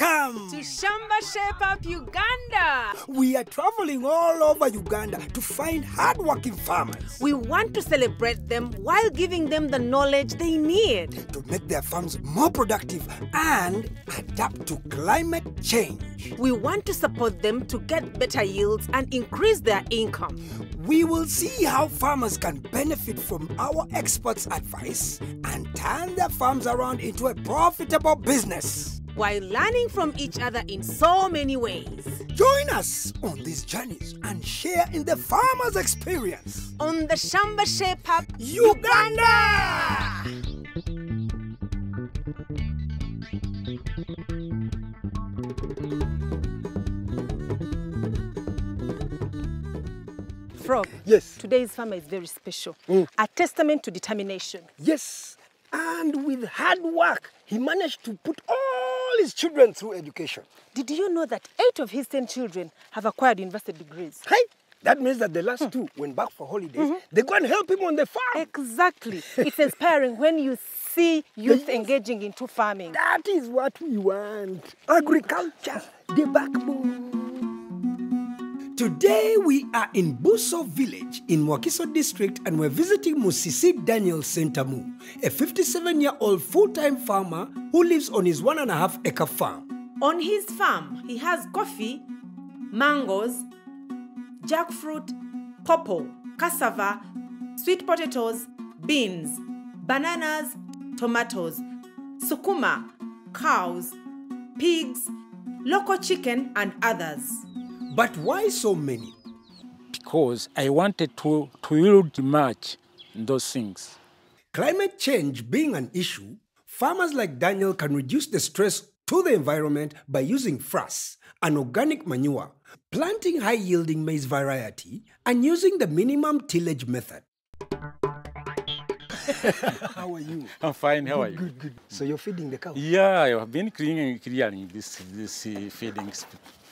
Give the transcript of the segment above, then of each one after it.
Welcome to Shamba Shape Up Uganda. We are traveling all over Uganda to find hard-working farmers. We want to celebrate them while giving them the knowledge they need to make their farms more productive and adapt to climate change. We want to support them to get better yields and increase their income. We will see how farmers can benefit from our experts' advice and turn their farms around into a profitable business, while learning from each other in so many ways. Join us on these journeys and share in the farmers' experience on the Shamba Shape Up Uganda! Frog, yes. Today's farmer is very special. A testament to determination. Yes, and with hard work, he managed to put all his children through education. Did you know that 8 of his 10 children have acquired university degrees? Hey, that means that the last 2 went back for holidays. They go and help him on the farm. Exactly. It's inspiring when you see youth engaging into farming. That is what we want. Agriculture, the backbone. Today we are in Busoo Village in Wakiso district and we're visiting Musisi Daniel Sentamu, a 57-year-old full-time farmer who lives on his 1.5-acre farm. On his farm, he has coffee, mangoes, jackfruit, pawpaw, cassava, sweet potatoes, beans, bananas, tomatoes, sukuma, cows, pigs, local chicken and others. But why so many? Because I wanted to yield much in those things. Climate change being an issue, farmers like Daniel can reduce the stress to the environment by using frass, an organic manure, planting high-yielding maize variety, and using the minimum tillage method. How are you? I'm fine, how are you? Good, good. So you're feeding the cow? Yeah, I have been clearing this feeding.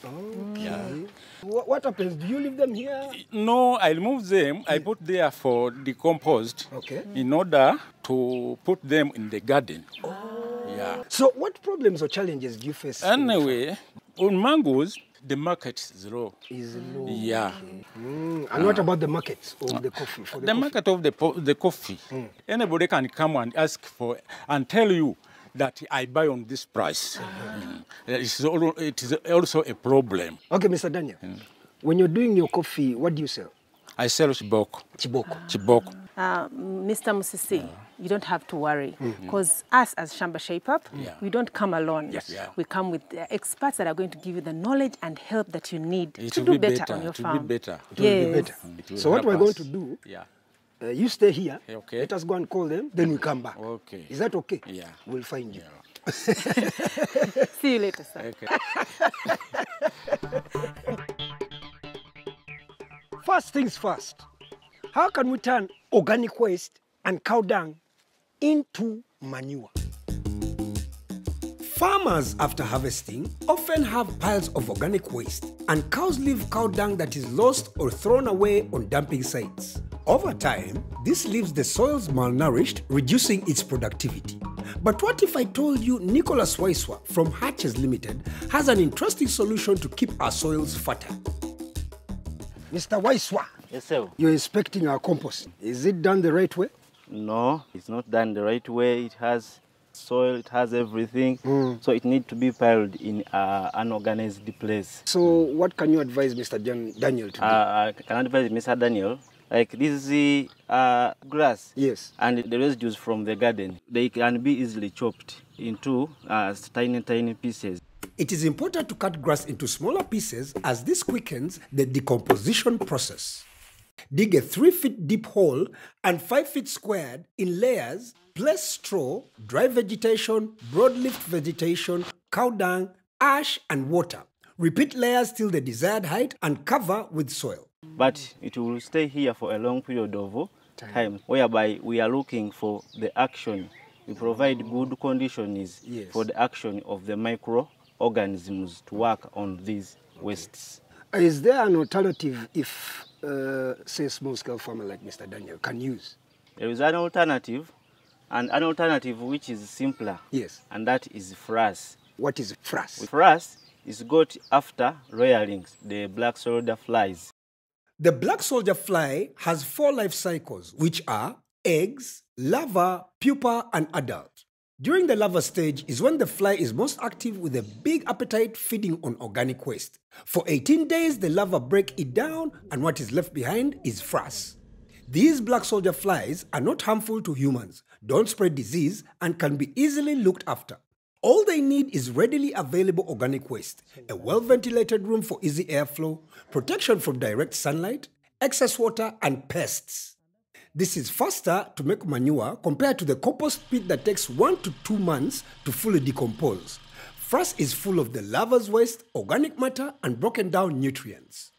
Okay. Yeah. What happens? Do you leave them here? No, I remove them. I put there for decomposed in order to put them in the garden. Oh. Yeah. So what problems or challenges do you face? Anyway, on mangoes, the market is low. Is low. Yeah. Okay. And what about the markets of the coffee? For the market of the coffee. Anybody can come and ask for and tell you that I buy on this price. It is also a problem. Okay, Mr. Daniel. When you're doing your coffee, what do you sell? I sell chiboko. Chiboko. Mr. Musisi, you don't have to worry, because us as Shamba Shape Up, we don't come alone. Yes. Yeah. We come with experts that are going to give you the knowledge and help that you need to do better on your farm. It will be better. It will be better. So what we're going to do, you stay here, let us go and call them, then we come back. Okay. Is that okay? Yeah. We'll find you. Yeah. See you later, sir. Okay. First things first, how can we turn organic waste and cow dung into manure? Farmers, after harvesting, often have piles of organic waste, and cows leave cow dung that is lost or thrown away on dumping sites. Over time, this leaves the soils malnourished, reducing its productivity. But what if I told you Nicholas Waiswa from Hatches Limited has an interesting solution to keep our soils fertile? Mr. Waiswa, yes, sir. You're inspecting our compost. Is it done the right way? No, it's not done the right way. It has soil, it has everything. So it needs to be piled in an organized place. So what can you advise Mr. Daniel to do? I can advise Mr. Daniel, like this is the grass. Yes. And the residues from the garden, they can be easily chopped into tiny pieces. It is important to cut grass into smaller pieces as this quickens the decomposition process. Dig a 3-foot deep hole and 5 feet squared in layers. Place straw, dry vegetation, broadleaf vegetation, cow dung, ash and water. Repeat layers till the desired height and cover with soil. But it will stay here for a long period of time, whereby we are looking for the action. We provide good conditions for the action of the microorganisms to work on these wastes. Is there an alternative if, say, small-scale farmer like Mr. Daniel can use? There is an alternative, and an alternative which is simpler. Yes. And that is frass. What is frass? Frass is got after royalings, the black soldier flies. The black soldier fly has 4 life cycles, which are eggs, larva, pupa, and adult. During the larva stage is when the fly is most active with a big appetite feeding on organic waste. For 18 days, the larva break it down and what is left behind is frass. These black soldier flies are not harmful to humans, don't spread disease, and can be easily looked after. All they need is readily available organic waste, a well-ventilated room for easy airflow, protection from direct sunlight, excess water, and pests. This is faster to make manure compared to the compost pit that takes 1 to 2 months to fully decompose. Frass is full of the larva's waste, organic matter, and broken down nutrients.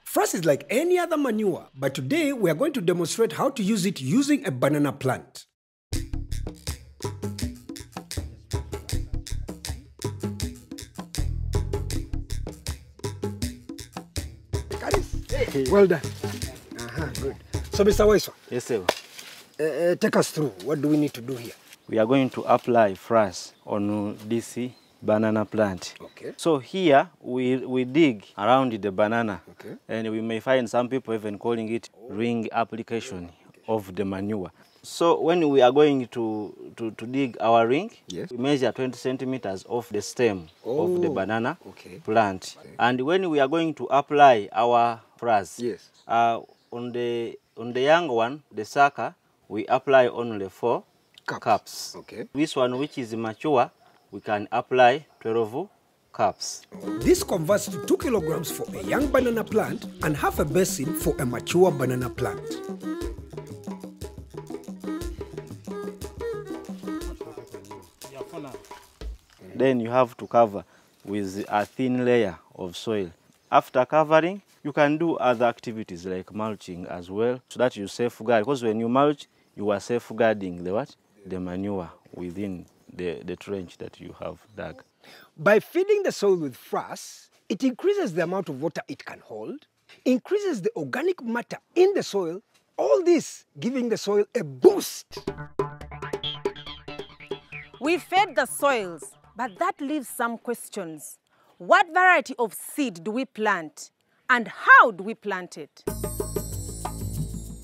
Frass is like any other manure, but today we are going to demonstrate how to use it using a banana plant. Well done. Good. So, Mr. Wakiso, Yes, sir. take us through. What do we need to do here? We are going to apply frass on this banana plant. Okay. So here we dig around the banana, Okay. and we may find some people even calling it ring application of the manure. So when we are going to dig our ring, Yes. we measure 20 centimeters off the stem of the banana plant. Okay. And when we are going to apply our frass, Yes. on the young one, the sucker, we apply only 4 cups. Okay. This one, which is mature, we can apply 12 cups. This converts to 2 kilograms for a young banana plant and half a basin for a mature banana plant. Then you have to cover with a thin layer of soil. After covering, you can do other activities like mulching as well, so that you safeguard. Because when you mulch, you are safeguarding the what? The manure within the trench that you have dug. By feeding the soil with frass, it increases the amount of water it can hold, increases the organic matter in the soil, all this giving the soil a boost. We fed the soils, but that leaves some questions. What variety of seed do we plant? And how do we plant it?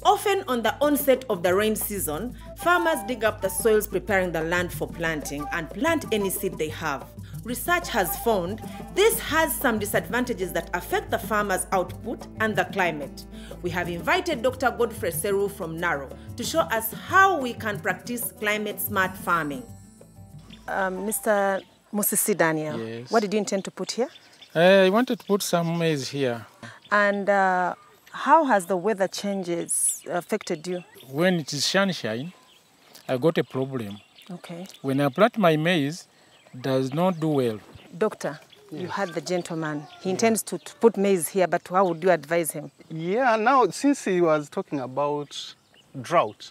Often on the onset of the rain season, farmers dig up the soils preparing the land for planting and plant any seed they have. Research has found this has some disadvantages that affect the farmer's output and the climate. We have invited Dr. Godfrey Seru from Naro to show us how we can practice climate-smart farming. Mr. Musisi Daniel, Yes. what did you intend to put here? I wanted to put some maize here. And how has the weather changes affected you? When it is sunshine, I got a problem. Okay. When I plant my maize, it does not do well. Doctor, you heard the gentleman. He intends to put maize here, but how would you advise him? Yeah, now since he was talking about drought,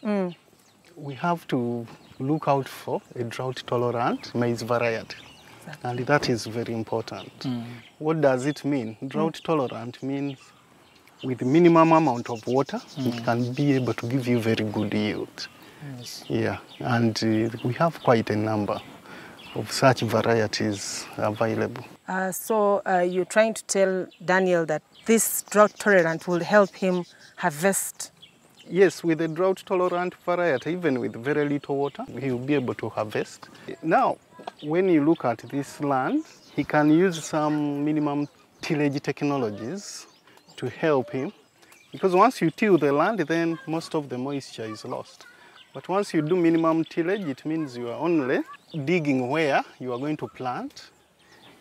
we have to look out for a drought-tolerant maize variety. And that is very important. What does it mean? Drought-tolerant means with minimum amount of water, it can be able to give you very good yield. Yes. Yeah, and we have quite a number of such varieties available. So you're trying to tell Daniel that this drought tolerant will help him harvest? Yes, with a drought-tolerant variety, even with very little water, he will be able to harvest. Now, when you look at this land, he can use some minimum tillage technologies to help him. Because once you till the land, then most of the moisture is lost. But once you do minimum tillage, it means you are only digging where you are going to plant,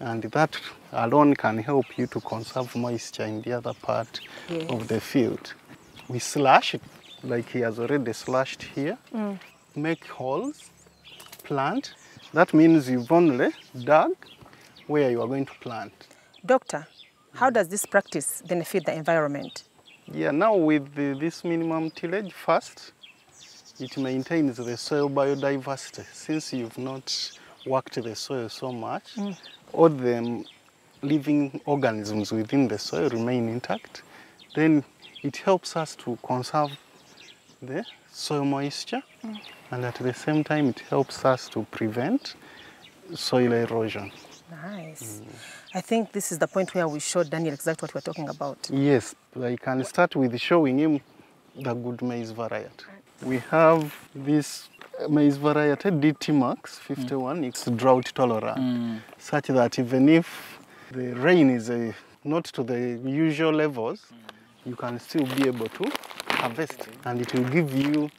and that alone can help you to conserve moisture in the other part of the field. We slash it, like he has already slashed here, make holes, plant. That means you've only dug where you are going to plant. Doctor, how does this practice benefit the environment? Yeah, now with this minimum tillage, first, it maintains the soil biodiversity. Since you've not worked the soil so much, all the living organisms within the soil remain intact. Then it helps us to conserve the soil moisture, and at the same time it helps us to prevent soil erosion. Nice. I think this is the point where we showed Daniel exactly what we're talking about. Yes, I can start with showing him the good maize variety. We have this maize variety, DT Max 51. It's drought tolerant, such that even if the rain is not to the usual levels, you can still be able to harvest, and it will give you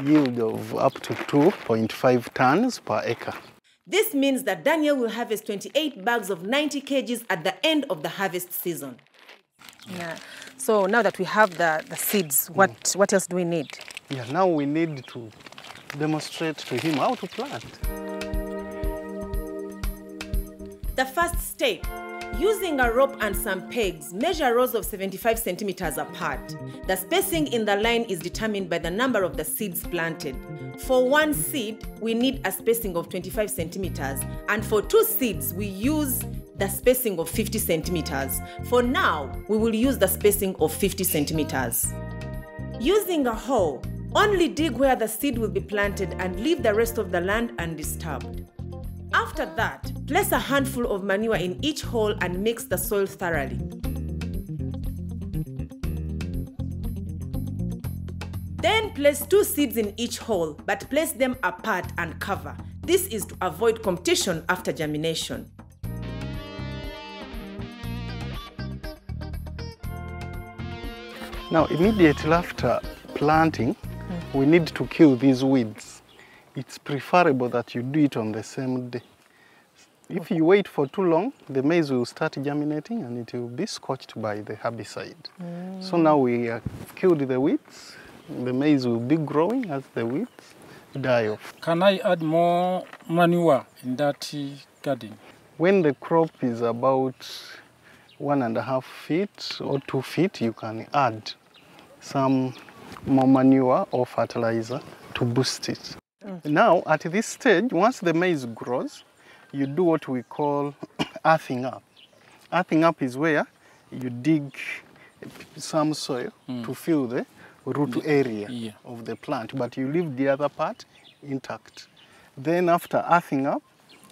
yield of up to 2.5 tons per acre. This means that Daniel will harvest 28 bags of 90 kgs at the end of the harvest season. Yeah. So now that we have the seeds, what else do we need? Yeah, now we need to demonstrate to him how to plant. The first step, using a rope and some pegs, measure rows of 75 centimeters apart. The spacing in the line is determined by the number of the seeds planted. For one seed, we need a spacing of 25 centimeters, and for 2 seeds, we use the spacing of 50 centimeters. For now, we will use the spacing of 50 centimeters. Using a hoe, only dig where the seed will be planted and leave the rest of the land undisturbed. After that, place a handful of manure in each hole and mix the soil thoroughly. Then place 2 seeds in each hole, but place them apart and cover. This is to avoid competition after germination. Now, immediately after planting, we need to kill these weeds. It's preferable that you do it on the same day. If you wait for too long, the maize will start germinating and it will be scorched by the herbicide. So now we have killed the weeds. The maize will be growing as the weeds die off. Can I add more manure in that garden? When the crop is about 1.5 feet or 2 feet, you can add some more manure or fertilizer to boost it. Now, at this stage, once the maize grows, you do what we call earthing up. Earthing up is where you dig some soil to fill the root area of the plant, but you leave the other part intact. Then after earthing up,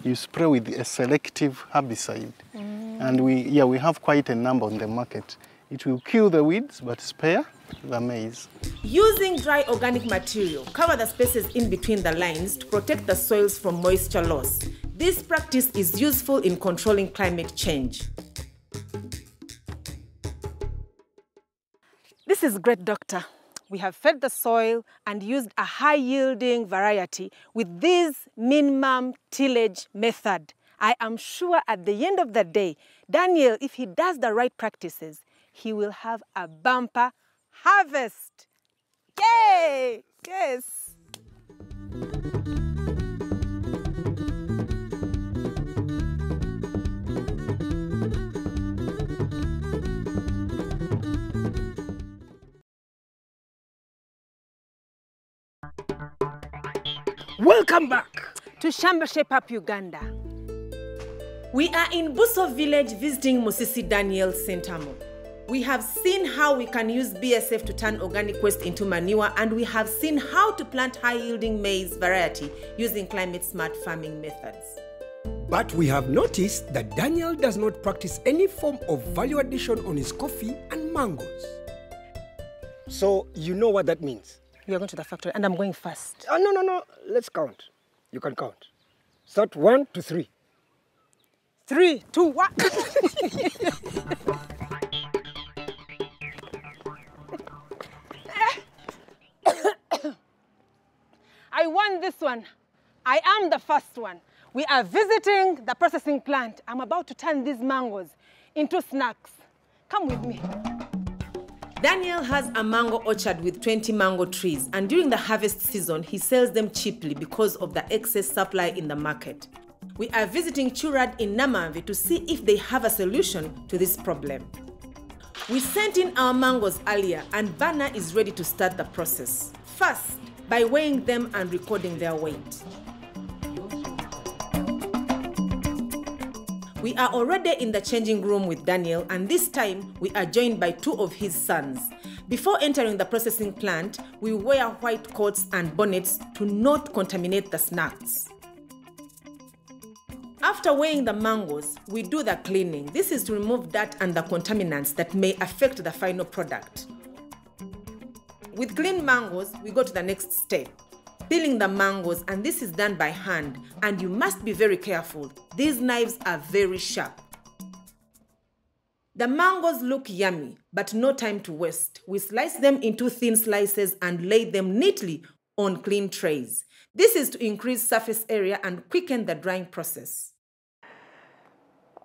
you spray with a selective herbicide. And we have quite a number on the market. It will kill the weeds, but spare the maize. Using dry organic material, cover the spaces in between the lines to protect the soils from moisture loss. This practice is useful in controlling climate change. This is great, Doctor. We have fed the soil and used a high-yielding variety with this minimum tillage method. I am sure at the end of the day, Daniel, if he does the right practices, he will have a bumper harvest. Yay! Yes. Welcome back to Shamba Shape Up Uganda. We are in Busoo Village visiting Musisi Daniel Sentamu. We have seen how we can use BSF to turn organic waste into manure, and we have seen how to plant high-yielding maize variety using climate-smart farming methods. But we have noticed that Daniel does not practice any form of value addition on his coffee and mangoes. So you know what that means? You are going to the factory and I'm going first. Oh, no. Let's count. You can count. Start 1 to 3. 3, 2, 1. I won this one. I am the first one. We are visiting the processing plant. I'm about to turn these mangoes into snacks. Come with me. Daniel has a mango orchard with 20 mango trees, and during the harvest season, he sells them cheaply because of the excess supply in the market. We are visiting Churad in Namamvi to see if they have a solution to this problem. We sent in our mangoes earlier, and Bana is ready to start the process. First, by weighing them and recording their weight. We are already in the changing room with Daniel, and this time we are joined by 2 of his sons. Before entering the processing plant, we wear white coats and bonnets to not contaminate the snacks. After weighing the mangoes, we do the cleaning. This is to remove dirt and the contaminants that may affect the final product. With cleaned mangoes, we go to the next step, peeling the mangoes, and this is done by hand, and you must be very careful. These knives are very sharp. The mangoes look yummy, but no time to waste. We slice them into thin slices and lay them neatly on clean trays. This is to increase surface area and quicken the drying process.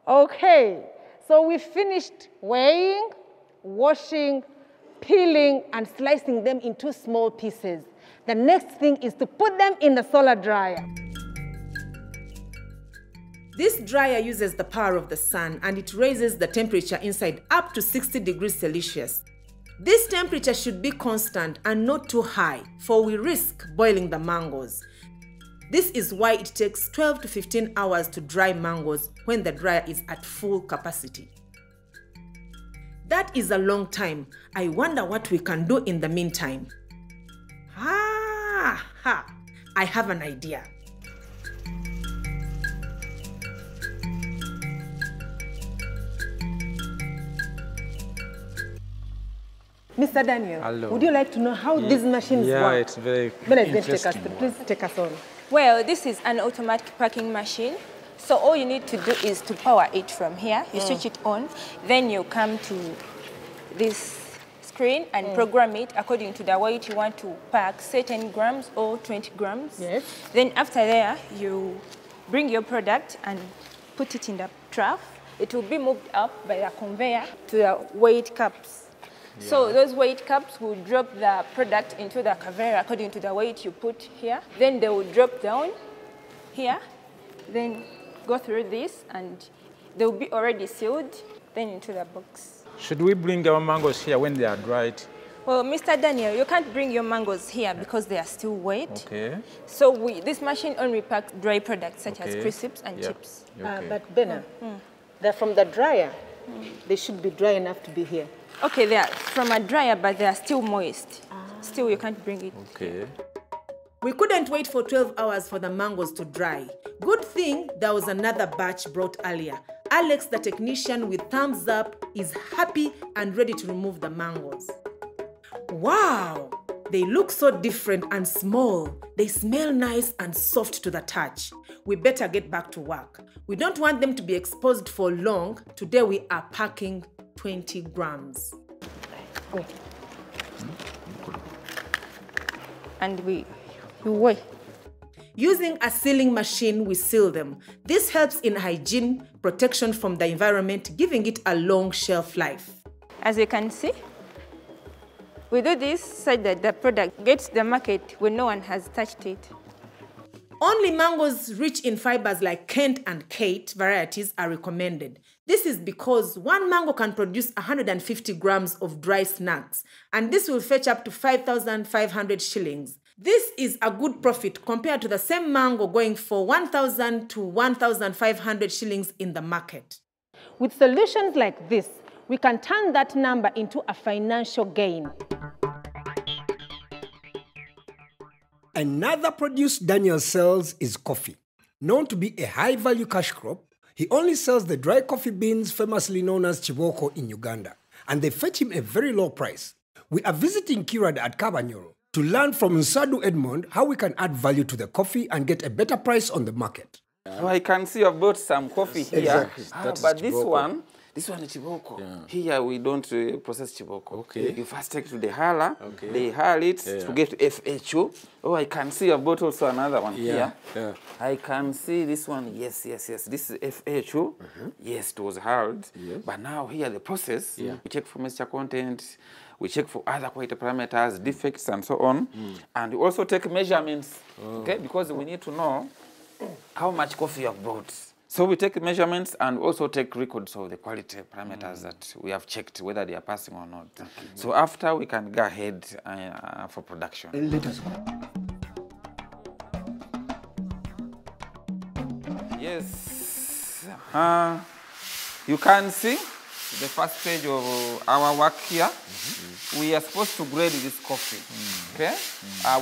Okay, so we finished weighing, washing, peeling, and slicing them into small pieces. The next thing is to put them in the solar dryer. This dryer uses the power of the sun, and it raises the temperature inside up to 60 degrees Celsius. This temperature should be constant and not too high, for we risk boiling the mangoes. This is why it takes 12 to 15 hours to dry mangoes when the dryer is at full capacity. That is a long time. I wonder what we can do in the meantime. I have an idea. Mr. Daniel, Hello. Would you like to know how these machines work? Yeah, it's very interesting. Please take us on. Well, this is an automatic packing machine. So all you need to do is to power it from here. You switch it on, then you come to this screen and program it according to the weight you want to pack, say 10 grams or 20 grams. Yes. Then after there, you bring your product and put it in the trough. It will be moved up by the conveyor to the weight cups. Yeah. So those weight cups will drop the product into the conveyor according to the weight you put here. Then they will drop down here, then go through this, and they will be already sealed, then into the box. Should we bring our mangoes here when they are dried? Well, Mr. Daniel, you can't bring your mangoes here because they are still wet. Okay. So this machine only packs dry products such as crisps and chips. Okay. But Benna, they're from the dryer. They should be dry enough to be here. Okay, they are from a dryer, but they are still moist. Still, you can't bring it. Okay. We couldn't wait for 12 hours for the mangoes to dry. Good thing there was another batch brought earlier. Alex, the technician with thumbs up, is happy and ready to remove the mangoes. Wow! They look so different and small. They smell nice and soft to the touch. We better get back to work. We don't want them to be exposed for long. Today we are packing 20 grams. And you weigh. Using a sealing machine, we seal them. This helps in hygiene, protection from the environment, giving it a long shelf life. As you can see, we do this so that the product gets to the market when no one has touched it. Only mangoes rich in fibers like Kent and Kate varieties are recommended. This is because one mango can produce 150 grams of dry snacks, and this will fetch up to 5,500 shillings. This is a good profit compared to the same mango going for 1,000 to 1,500 shillings in the market. With solutions like this, we can turn that number into a financial gain. Another produce Daniel sells is coffee. Known to be a high-value cash crop, he only sells the dry coffee beans famously known as chiboko in Uganda, and they fetch him a very low price. We are visiting Kirad at Kabanyoro to learn from Nsadu Edmond how we can add value to the coffee and get a better price on the market. So I can see I've bought some coffee here. Exactly. But this one is chiboko. Yeah. Here we don't process chiboko. Okay. You first take to the huller, okay. They hull it to get to FHO. Oh, I can see I've bought also another one here. Yeah. I can see this one, yes. This is FHO. Yes, it was hulled. Yes. But now here the process, we check for moisture content, we check for other quality parameters, defects and so on. And we also take measurements, okay, because we need to know how much coffee you have bought. So we take measurements and also take records of the quality parameters that we have checked, whether they are passing or not. Okay. So after, we can go ahead for production. Let us go. Yes. You can see the first page of our work here. We are supposed to grade this coffee. Okay?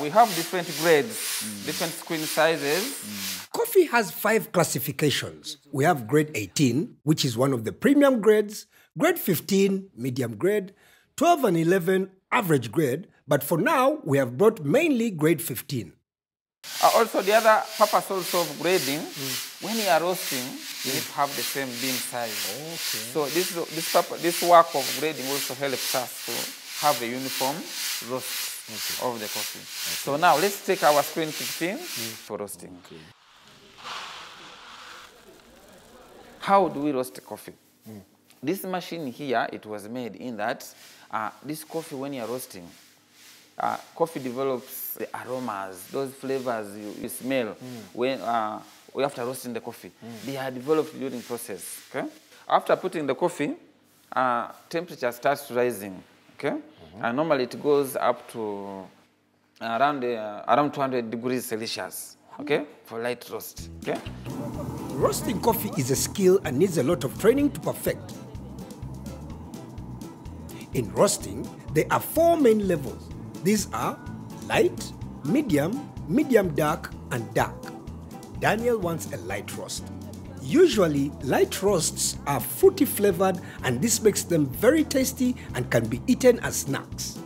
We have different grades, different screen sizes. Coffee has 5 classifications. We have grade 18, which is one of the premium grades, grade 15, medium grade, 12 and 11, average grade, but for now, we have brought mainly grade 15. Also, the other purpose also of grading, when you are roasting, you need to have the same bean size. Okay. So this work of grading also helps us to have a uniform roast of the coffee. Okay. So now let's take our screen 15 for roasting. Okay. How do we roast coffee? This machine here, it was made in that this coffee, when you're roasting, coffee develops the aromas, those flavors you smell when after roasting the coffee. They are developed during process. Okay? After putting the coffee, temperature starts rising. Okay? And normally it goes up to around 200 degrees Celsius. Okay? For light roast. Okay? Roasting coffee is a skill and needs a lot of training to perfect. In roasting, there are 4 main levels. These are light, medium, medium dark, and dark. Daniel wants a light roast. Usually, light roasts are fruity flavored, and this makes them very tasty and can be eaten as snacks.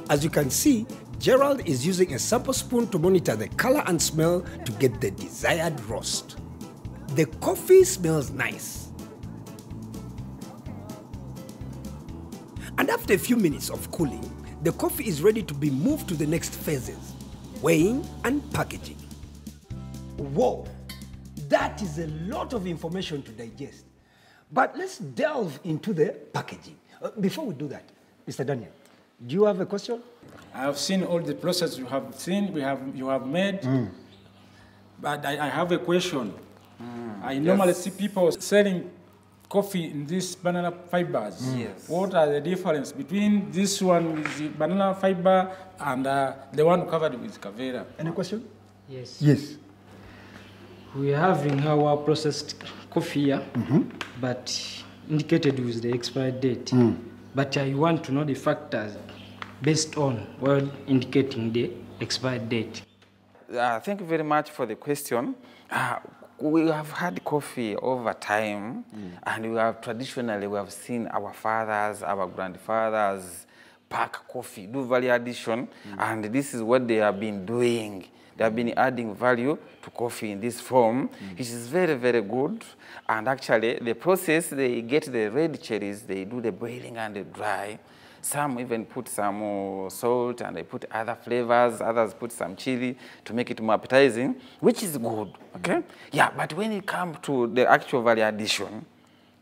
As you can see, Gerald is using a sample spoon to monitor the color and smell to get the desired roast. The coffee smells nice. And after a few minutes of cooling, the coffee is ready to be moved to the next phases, weighing and packaging. Whoa, that is a lot of information to digest. But let's delve into the packaging. Before we do that, Mr. Daniel, do you have a question? I have seen all the process you have seen, you have made, but I have a question. I normally see people selling coffee in these banana fibers. Yes. What are the difference between this one with the banana fiber and the one covered with cassava? Any question? Yes. Yes. We are having our processed coffee here, but indicated with the expired date. But I want to know the factors based on what indicating the expired date. Thank you very much for the question. We have had coffee over time, and we have traditionally seen our fathers, our grandfathers pack coffee, do value addition, and this is what they have been doing. They have been adding value to coffee in this form, which is very, very good. And actually, the process, they get the red cherries, they do the boiling and the dry. Some even put some salt and they put other flavors. Others put some chili to make it more appetizing, which is good, okay? Yeah, but when it comes to the actual value addition,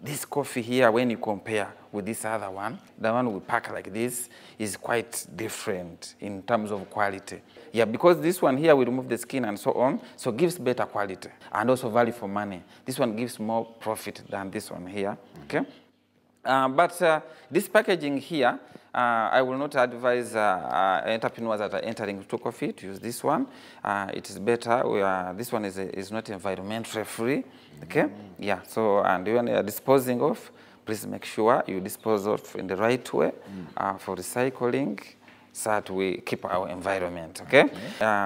this coffee here, when you compare with this other one, the one we pack like this, is quite different in terms of quality. Yeah, because this one here, we remove the skin and so on, so gives better quality and also value for money. This one gives more profit than this one here, okay? But this packaging here, I will not advise entrepreneurs that are entering into coffee to use this one. It is better. This one is not environmentally free. Okay? Yeah. So, and when you are disposing of, please make sure you dispose of in the right way for recycling, so that we keep our environment. Okay?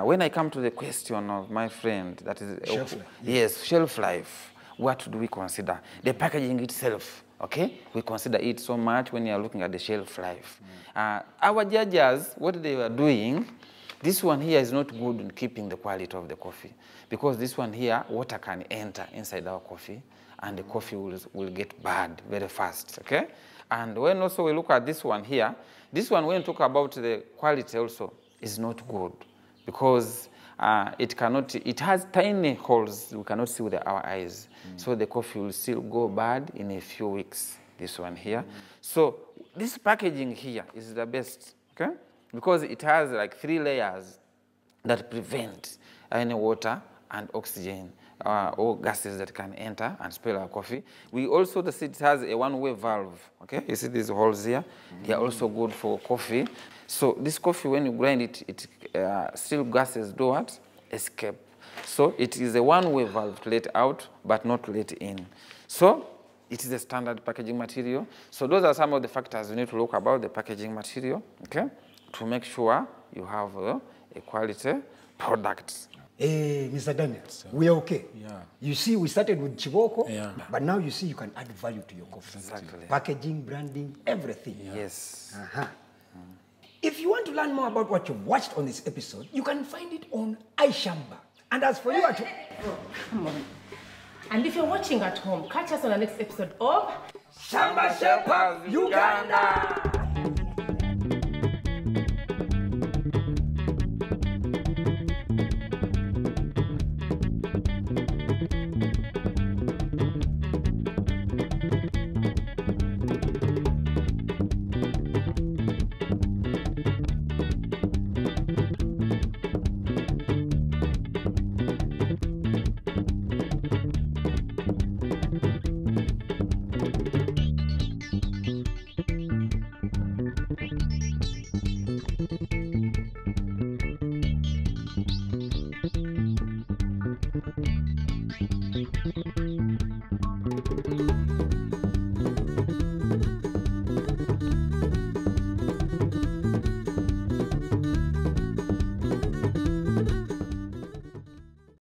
When I come to the question of my friend, that is shelf life. Yes, shelf life. What do we consider? The packaging itself. Okay, we consider it so much when you are looking at the shelf life. Our judges, what they were doing, this one here is not good in keeping the quality of the coffee, because this one here, water can enter inside our coffee, and the coffee will get bad very fast. Okay, and when also we look at this one here, this one when we talk about the quality also is not good, because it has tiny holes we cannot see with our eyes. So the coffee will still go bad in a few weeks, this one here. So this packaging here is the best, okay? Because it has like 3 layers that prevent any water and oxygen or gases that can enter and spoil our coffee. We also, it has a one-way valve, okay? You see these holes here? They are also good for coffee. So this coffee, when you grind it, still gases do what? Escape. So it is a one-way valve to let out, but not to let in. So It is a standard packaging material. So those are some of the factors you need to look about the packaging material, okay, to make sure you have a quality product. Hey, Mr. Daniel, we are okay. Yeah. You see, we started with Chiboko, Yeah. but now you see you can add value to your coffee. Exactly. Packaging, branding, everything. Yes. Uh-huh. If you want to learn more about what you've watched on this episode, you can find it on iShamba. And as for you at home, Come on. And if you're watching at home, catch us on the next episode of Shamba Uganda. Thank you.